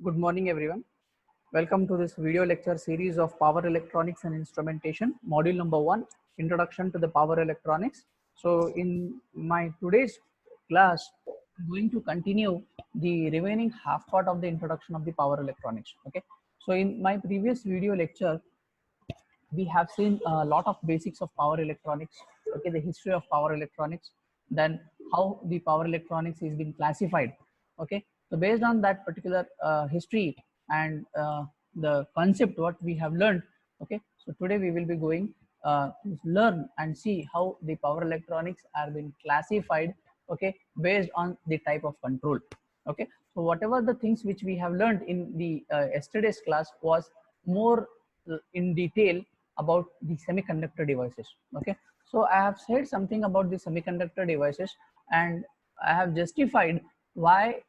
Good morning, everyone. Welcome to this video lecture series of Power Electronics and Instrumentation, module number 1, Introduction to the Power Electronics. So in my today's class, I'm going to continue the remaining half part of the introduction of the power electronics. Okay. So in my previous video lecture, we have seen a lot of basics of power electronics. Okay, the history of power electronics, then how the power electronics is being classified. Okay, so based on that particular history and the concept what we have learned. Okay, so today we will be going to learn and see how the power electronics are being classified. Okay, based on the type of control. Okay, so whatever the things which we have learned in the yesterday's class was more in detail about the semiconductor devices. Okay, so I have said something about the semiconductor devices, and I have justified why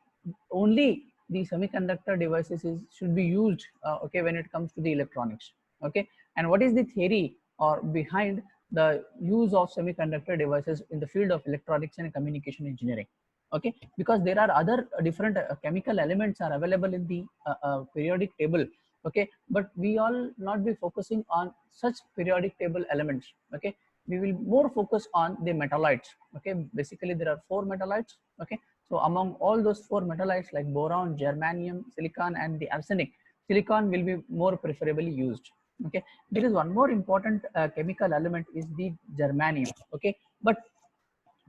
only the semiconductor devices should be used okay, when it comes to the electronics. Okay, and what is the theory or behind the use of semiconductor devices in the field of electronics and communication engineering. Okay, because there are other different chemical elements are available in the periodic table. Okay, but we all not be focusing on such periodic table elements. Okay, we will more focus on the metalloids. Okay, basically there are 4 metalloids. Okay, so among all those 4 metalloids like boron, germanium, silicon and the arsenic, silicon will be more preferably used. Okay, there is one more important chemical element is the germanium. Okay, but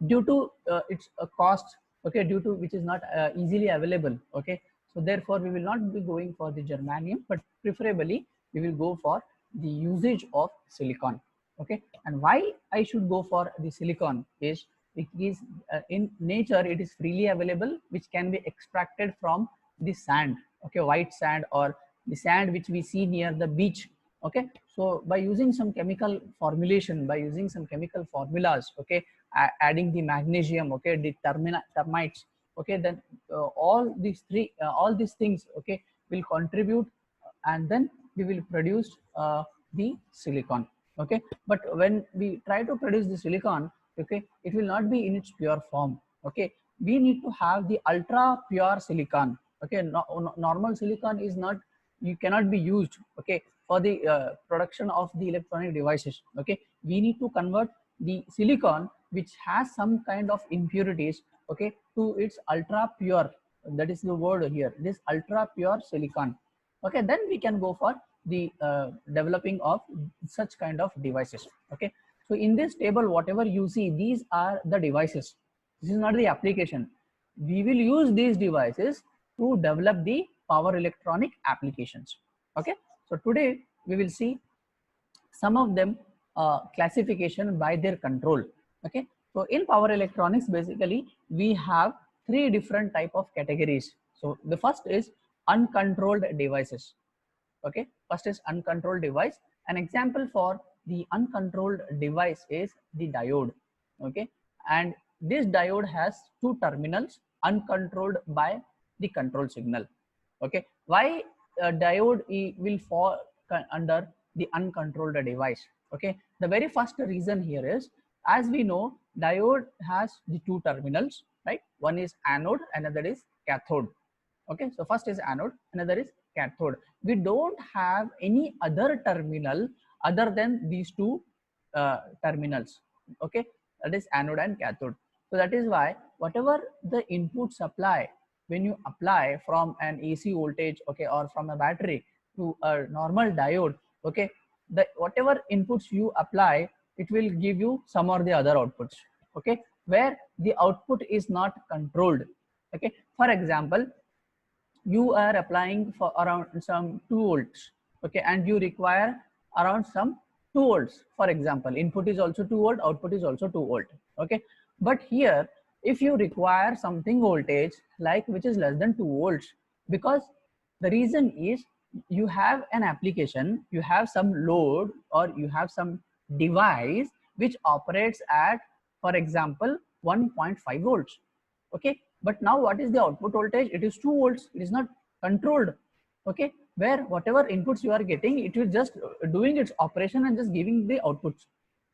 due to its cost, okay, due to which is not easily available. Okay, so therefore we will not be going for the germanium, but preferably we will go for the usage of silicon. Okay, and why I should go for the silicon is it is in nature it is freely available, which can be extracted from the sand. Okay, white sand or the sand which we see near the beach. Okay, so by using some chemical formulation, by using some chemical formulas, okay, adding the magnesium, okay, the termites, okay, then all these things, okay, will contribute, and then we will produce the silicon. Okay, but when we try to produce the silicon, okay, it will not be in its pure form. Okay, we need to have the ultra pure silicon. Okay, normal silicon is not, you cannot be used, okay, for the production of the electronic devices. Okay, we need to convert the silicon which has some kind of impurities, okay, to its ultra pure, that is the word here, this ultra pure silicon. Okay, then we can go for the developing of such kind of devices. Okay, so in this table whatever you see, these are the devices, this is not the application. We will use these devices to develop the power electronic applications. Okay, so today we will see some of them classification by their control. Okay, so in power electronics basically we have 3 different type of categories. So the first is uncontrolled devices. Okay, first is uncontrolled device. An example for the uncontrolled device is the diode. Okay, and this diode has 2 terminals uncontrolled by the control signal. Okay, why diode will fall under the uncontrolled device? Okay, the very first reason here is, as we know, diode has the 2 terminals, right? One is anode, another is cathode. Okay, so first is anode, another is cathode. We don't have any other terminal other than these 2 terminals. Okay, that is anode and cathode. So that is why whatever the input supply, when you apply from an AC voltage, okay, or from a battery to a normal diode, okay, the whatever inputs you apply, it will give you some or the other outputs. Okay, where the output is not controlled. Okay, for example, you are applying for around some 2 volts, okay, and you require around some 2 volts. For example, input is also 2 volt, output is also 2 volt. Okay, but here if you require something voltage like which is less than 2 volts, because the reason is you have an application, you have some load or you have some device which operates at, for example, 1.5 volts. Okay, but now what is the output voltage? It is 2 volts, it is not controlled. Okay, where whatever inputs you are getting, it is just doing its operation and just giving the outputs.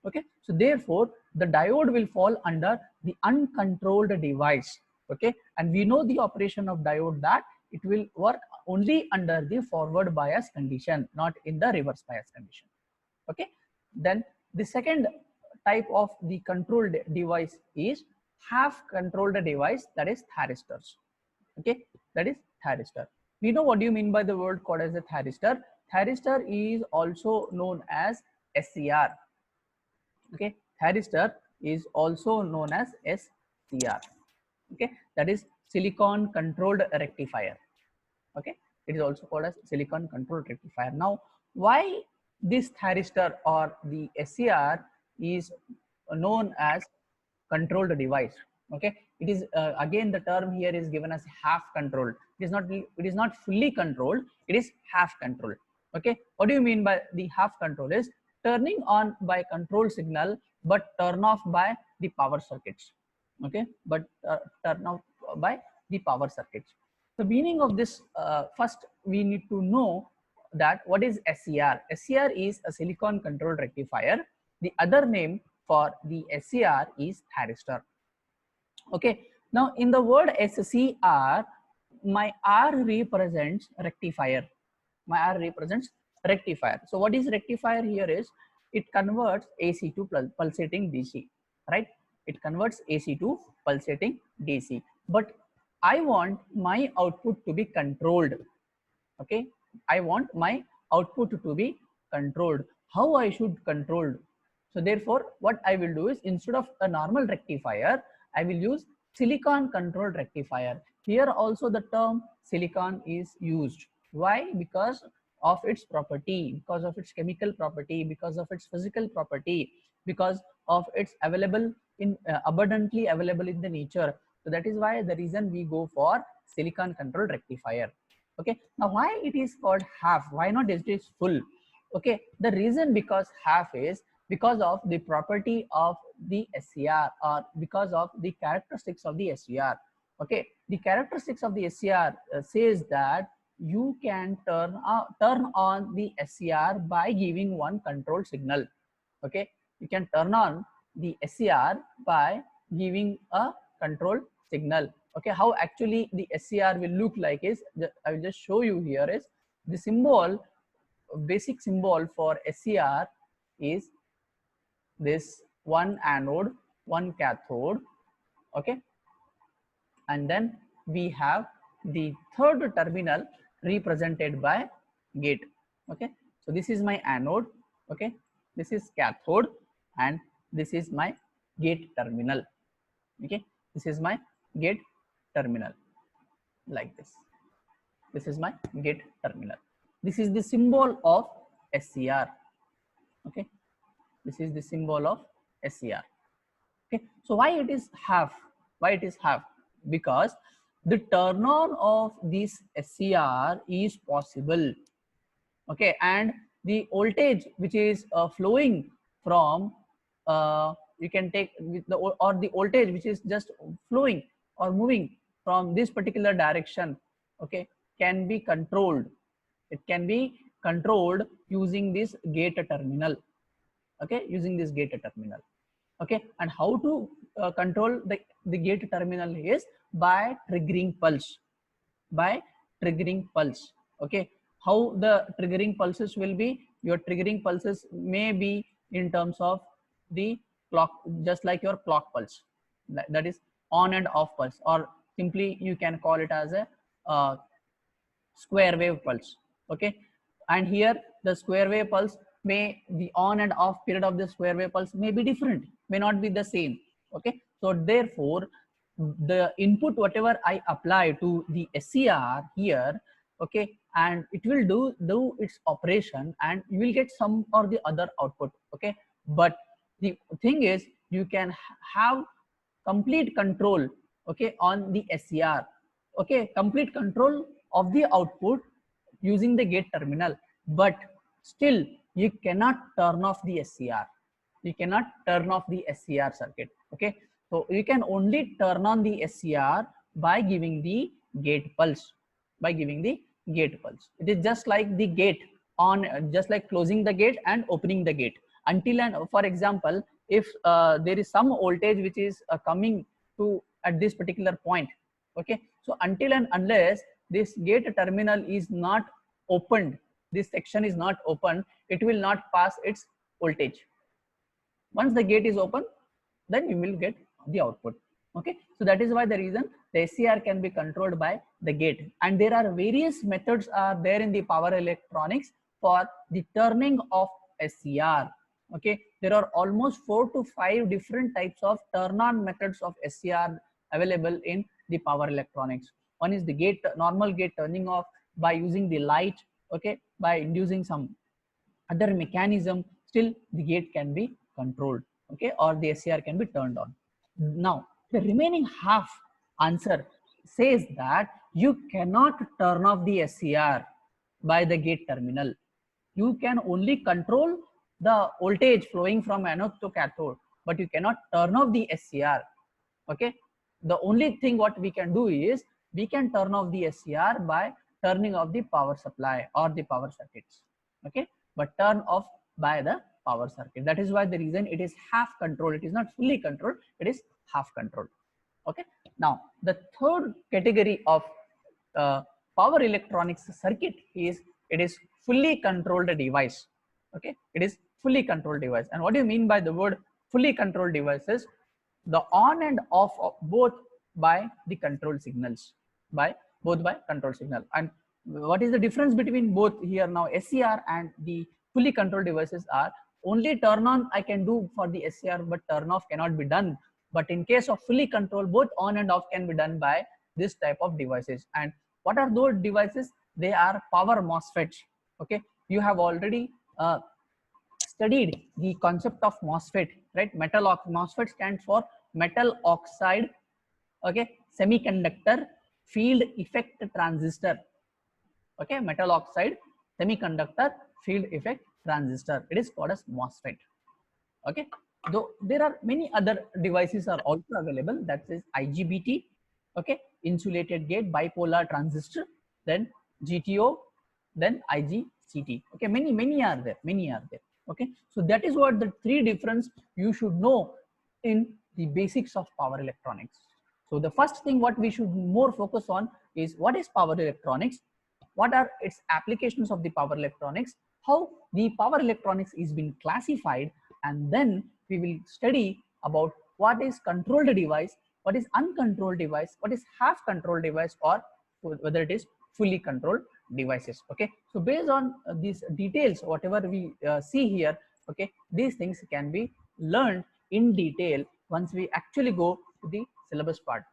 Okay, so therefore the diode will fall under the uncontrolled device. Okay, and we know the operation of diode, that it will work only under the forward bias condition, not in the reverse bias condition. Okay, then the second type of the controlled device is half controlled device, that is thyristors. Okay, that is thyristor. We know what do you mean by the word called as a thyristor. Thyristor is also known as SCR. Okay, thyristor is also known as SCR. Okay, that is silicon controlled rectifier. Okay, it is also called as silicon controlled rectifier. Now, why this thyristor or the SCR is known as controlled device? Okay, it is again, the term here is given as half controlled. It is not fully controlled, it is half controlled. Okay, what do you mean by the half control? Is turning on by control signal but turn off by the power circuits. Okay, but turn off by the power circuits. The meaning of this, first we need to know that what is SCR. SCR is a silicon controlled rectifier. The other name for the SCR is thyristor. Okay, now in the word SCR, my R represents rectifier. My R represents rectifier. So what is rectifier here is it converts AC to pulsating DC, right? It converts AC to pulsating DC. But I want my output to be controlled. Okay, I want my output to be controlled. How I should control? So therefore, what I will do is, instead of a normal rectifier, I will use silicon controlled rectifier. Here also the term silicon is used. Why? Because of its property, because of its chemical property, because of its physical property, because of its abundantly available in the nature. So that is why the reason we go for silicon controlled rectifier. Okay, now why it is called half? Why not it is full? Okay, the reason because half is because of the property of the SCR, or because of the characteristics of the SCR. Okay, the characteristics of the SCR says that you can turn on the SCR by giving one control signal. Okay, you can turn on the SCR by giving a control signal. Okay, how actually the SCR will look like is, I will just show you here, is the symbol, basic symbol for SCR is this: one anode, one cathode. Okay, and then we have the third terminal represented by gate. Okay, so this is my anode. Okay, this is cathode, and this is my gate terminal. Okay, this is my gate terminal, like this. This is my gate terminal. This is the symbol of SCR. Okay, this is the symbol of SCR. Okay, so why it is half? Why it is half? Because the turn on of this SCR is possible. Okay, and the voltage which is flowing from, you can take with the, or the voltage which is just flowing or moving from this particular direction, okay, can be controlled. It can be controlled using this gate terminal. Okay, using this gate terminal. Okay, and how to control the gate terminal is by triggering pulse. By triggering pulse. Okay, how the triggering pulses will be? Your triggering pulses may be in terms of the clock, just like your clock pulse, that is on and off pulse, or simply you can call it as a square wave pulse. Okay, and here the square wave pulse, may the on and off period of the square wave pulse may be different, may not be the same. Okay, so therefore the input whatever I apply to the SCR here, okay, and it will do its operation, and you will get some or the other output. Okay, but the thing is, you can have complete control, okay, on the SCR. Okay, complete control of the output using the gate terminal, but still you cannot turn off the SCR. You cannot turn off the SCR circuit. Okay, so you can only turn on the SCR by giving the gate pulse. By giving the gate pulse, it is just like the gate on, just like closing the gate and opening the gate. Until and, for example, if there is some voltage which is coming to at this particular point. Okay, so until and unless this gate terminal is not opened, this section is not open, it will not pass its voltage. Once the gate is open, then you will get the output. Okay, so that is why the reason the SCR can be controlled by the gate. And there are various methods are there in the power electronics for the turning of SCR. Okay, there are almost 4 to 5 different types of turn on methods of SCR available in the power electronics. One is the gate, normal gate turning off by using the light, okay, by inducing some other mechanism, still the gate can be controlled, okay, or the SCR can be turned on. Now the remaining half answer says that you cannot turn off the SCR by the gate terminal. You can only control the voltage flowing from anode to cathode, but you cannot turn off the SCR. Okay, the only thing what we can do is we can turn off the SCR by turning off the power supply or the power circuits. Okay, but turn off by the power circuit. That is why the reason it is half controlled. It is not fully controlled, it is half controlled. Okay, now the third category of power electronics circuit is it is fully controlled device. Okay, it is fully controlled device. And what do you mean by the word fully controlled devices? The on and off of both by the control signals, by control signal. And what is the difference between both here? Now SCR and the fully controlled devices are only turn on I can do for the SCR, but turn off cannot be done. But in case of fully controlled, both on and off can be done by this type of devices. And what are those devices? They are power MOSFETs. Okay, you have already studied the concept of MOSFET, right? MOSFET stands for metal oxide, okay, semiconductor field effect transistor. Okay, metal oxide semiconductor field effect transistor. It is called as MOSFET. Okay, though there are many other devices are also available. That is IGBT. Okay, insulated gate bipolar transistor. Then GTO. Then IGCT. Okay, many are there. Many are there. Okay, so that is what the three difference you should know in the basics of power electronics. So the first thing what we should more focus on is what is power electronics, what are its applications of the power electronics, how the power electronics is being classified, and then we will study about what is controlled device, what is uncontrolled device, what is half controlled device, or whether it is fully controlled devices. Okay, so based on these details, whatever we see here, okay, these things can be learned in detail once we actually go to the syllabus part.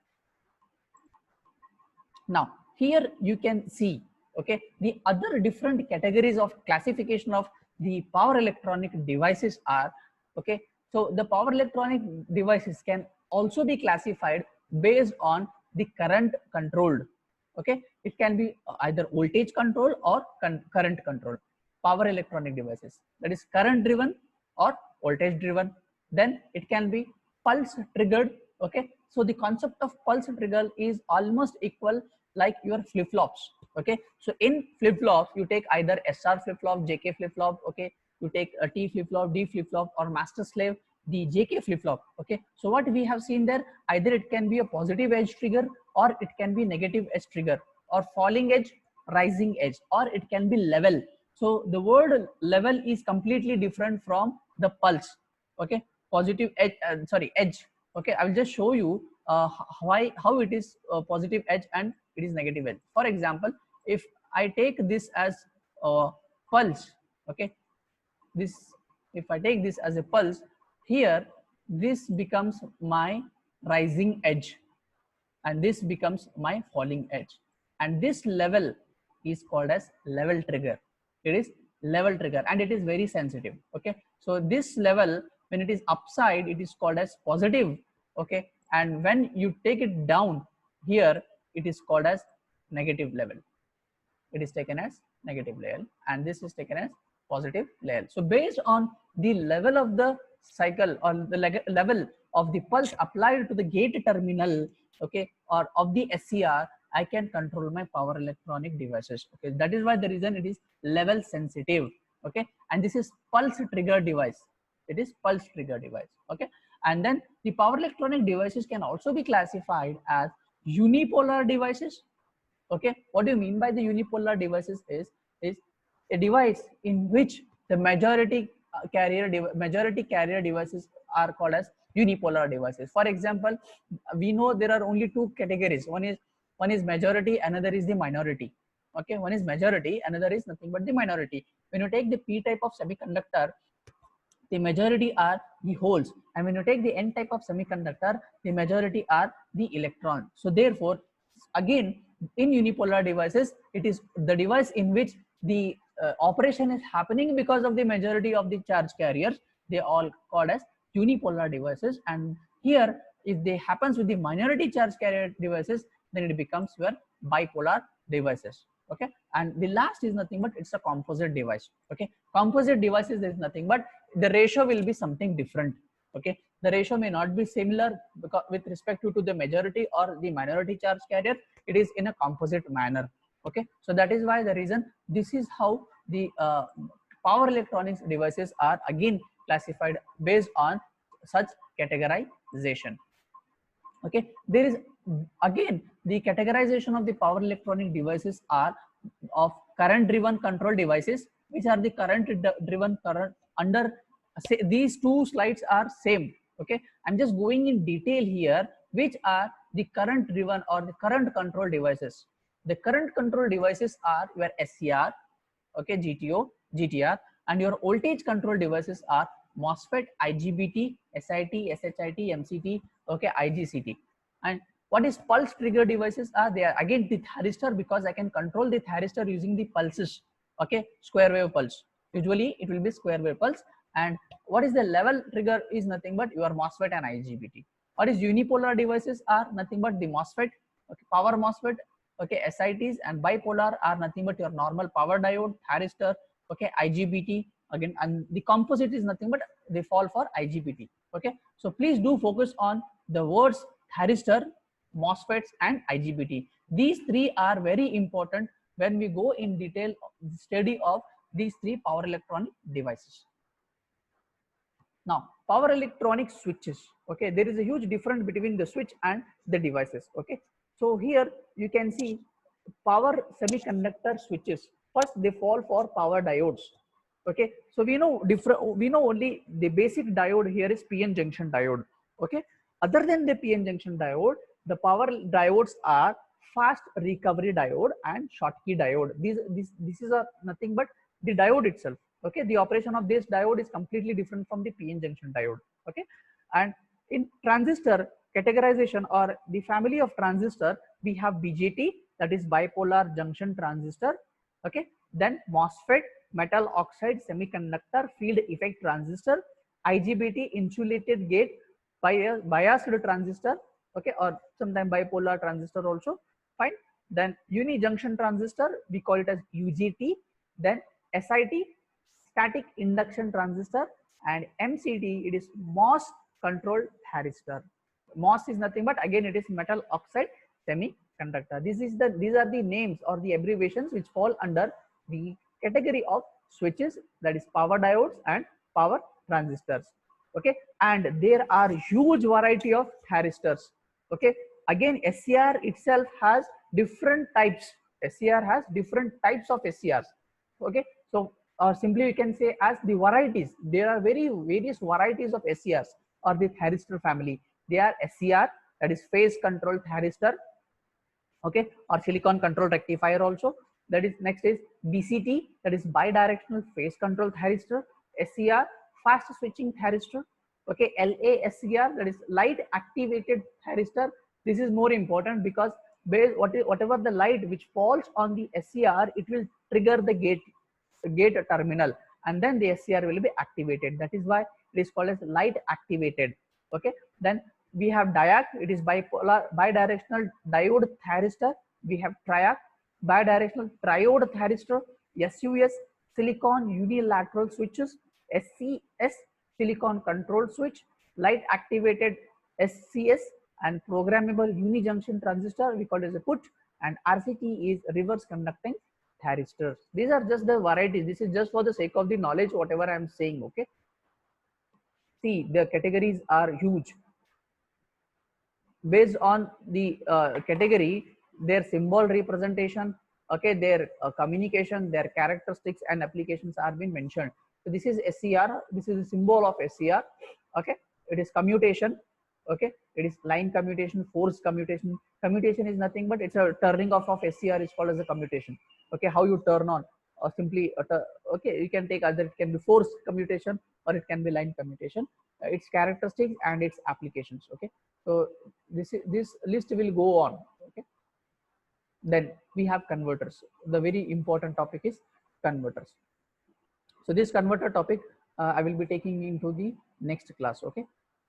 Now here you can see, okay, the other different categories of classification of the power electronic devices are, okay, so the power electronic devices can also be classified based on the current controlled. Okay, it can be either voltage control or current control. Power electronic devices, that is current driven or voltage driven. Then it can be pulse triggered. Okay, so the concept of pulse trigger is almost equal like your flip flops. Okay, so in flip flop you take either SR flip flop, JK flip flop. Okay, you take a T flip flop, D flip flop, or master slave, the JK flip flop. Okay, so what we have seen there, either it can be a positive edge trigger or it can be negative edge trigger, or falling edge, rising edge, or it can be level. So the word level is completely different from the pulse. Okay, positive edge, edge. Okay, I will just show you how it is positive edge and it is negative edge. For example, if I take this as a pulse, okay, this, if I take this as a pulse, here this becomes my rising edge and this becomes my falling edge, and this level is called as level trigger. It is level trigger and it is very sensitive. Okay, so this level, when it is upside, it is called as positive. Okay, and when you take it down here, it is called as negative level. It is taken as negative level and this is taken as positive level. So based on the level of the cycle or the level of the pulse applied to the gate terminal, okay, or of the SCR, I can control my power electronic devices. Okay, that is why the reason it is level sensitive. Okay, and this is pulse trigger device. It is pulse trigger device. Okay, and then the power electronic devices can also be classified as unipolar devices. Okay, what do you mean by the unipolar devices is a device in which the majority carrier devices are called as unipolar devices. For example, we know there are only two categories. One is majority, another is the minority. Okay, one is majority, another is nothing but the minority. When you take the p type of semiconductor, the majority are the holes, and when you take the n type of semiconductor, the majority are the electron. So therefore, again, in unipolar devices, it is the device in which the operation is happening because of the majority of the charge carriers. They all called as unipolar devices. And here, if they happens with the minority charge carrier devices, then it becomes your bipolar devices. Okay, and the last is nothing but it's a composite device. Okay, composite devices is nothing but the ratio will be something different. Okay, the ratio may not be similar because with respect to the majority or the minority charge carrier, it is in a composite manner. Okay, so that is why the reason this is how the power electronics devices are again classified based on such categorization. Okay, there is again the categorization of the power electronic devices are of current driven control devices, which are the current driven current under say these two slides are same. Okay, I'm just going in detail here, which are the current driven or the current control devices. The current control devices are your SCR, okay, GTO, GTR, and your voltage control devices are MOSFET, IGBT, SIT, SHIT, MCT, okay, IGCT. And what is pulse trigger devices are? They are again the thyristor, because I can control the thyristor using the pulses. Okay, square wave pulse. Usually it will be square wave pulse. And what is the level trigger is nothing but your MOSFET and IGBT. What is unipolar devices are nothing but the MOSFET, okay, power MOSFET, okay, SITs, and bipolar are nothing but your normal power diode, thyristor, okay, IGBT again, and the composite is nothing but they fall for IGBT. Okay, so please do focus on the words thyristor, MOSFETs, and IGBT. These three are very important when we go in detail study of these three power electronic devices. Now, power electronic switches. Okay, there is a huge difference between the switch and the devices. Okay, so here you can see power semiconductor switches. First, they fall for power diodes. Okay, so we know different. We know only the basic diode here is PN junction diode. Okay, other than the PN junction diode, the power diodes are fast recovery diode and Schottky diode. This is a nothing but the diode itself. Okay, the operation of this diode is completely different from the PN junction diode. Okay, and in transistor categorization or the family of transistor, we have BJT, that is bipolar junction transistor. Okay, then MOSFET, metal oxide semiconductor field effect transistor, IGBT, insulated gate biased transistor. Okay, or sometimes bipolar transistor also fine. Then uni junction transistor, we call it as UJT. Then SIT, static induction transistor, and MCT, it is MOS controlled thyristor. MOS is nothing but again it is metal oxide semiconductor. These are the names or the abbreviations which fall under the category of switches, that is power diodes and power transistors. Okay, and there are huge variety of thyristors. Okay, again SCR itself has different types. SCR has different types of SCRs. Okay, so simply we can say as the varieties, there are various varieties of SCRs or the thyristor family. They are SCR, that is phase control thyristor, okay, or silicon control rectifier also. That is next is BCT, that is bidirectional phase control thyristor. SCR, fast switching thyristor. Okay, LASCR, that is light activated thyristor. This is more important because whatever the light which falls on the SCR, it will trigger the gate terminal, and then the SCR will be activated. That is why it is called as light activated. Okay, then we have diac, it is bidirectional diode thyristor. We have triac, bidirectional triode thyristor. SUS, silicon unilateral switches. SCS, silicon control switch. Light activated SCS, and programmable unijunction transistor, we call it as a put, and RCT is reverse conducting thyristors. These are just the varieties. This is just for the sake of the knowledge, whatever I am saying. Okay, see, the categories are huge. Based on the category, their symbol representation, okay, their communication, their characteristics and applications are being mentioned. So this is SCR, this is a symbol of SCR, okay. It is commutation, okay. It is line commutation, force commutation. Commutation is nothing but it's a turning off of SCR is called as a commutation, okay. How you turn on, or simply okay, you can take either it can be force commutation or it can be line commutation, its characteristics and its applications, okay. So this list will go on, okay. Then we have converters. The very important topic is converters. So this converter topic I will be taking into the next class, okay.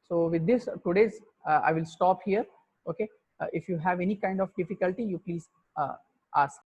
So with this today's I will stop here, okay. If you have any kind of difficulty, you please ask.